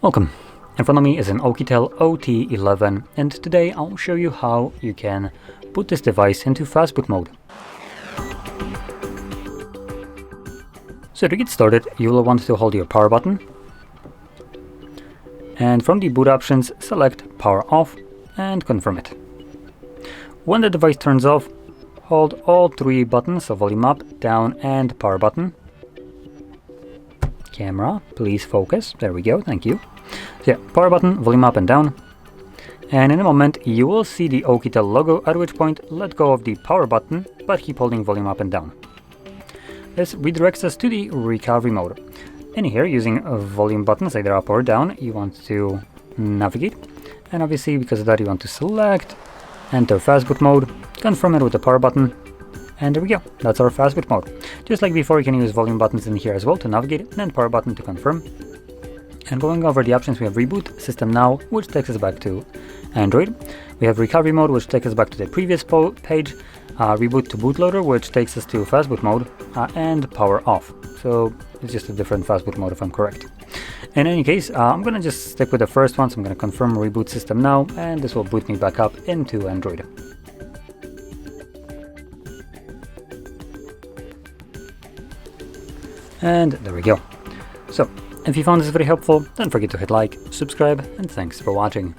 Welcome. In front of me is an OUKITEL OT11, and today I'll show you how you can put this device into Fastboot mode. So to get started, you will want to hold your power button, and from the boot options select power off and confirm it. When the device turns off, hold all three buttons, so volume up, down and power button. Camera, please focus. There we go, thank you. So yeah, power button, volume up and down. And in a moment you will see the OUKITEL logo, at which point let go of the power button, but keep holding volume up and down. This redirects us to the recovery mode. In here, using volume buttons either up or down, you want to navigate. And obviously because of that you want to select, enter Fastboot mode, confirm it with the power button. And there we go, that's our Fastboot mode. Just like before, you can use volume buttons in here as well to navigate, and power button to confirm. And going over the options, we have Reboot, System Now, which takes us back to Android. We have Recovery Mode, which takes us back to the previous page. Reboot to Bootloader, which takes us to Fastboot Mode. And Power Off. So it's just a different Fastboot mode if I'm correct. In any case, I'm going to just stick with the first one, so I'm going to confirm Reboot System Now, and this will boot me back up into Android. And there we go. So, if you found this very helpful, don't forget to hit like, subscribe, and thanks for watching.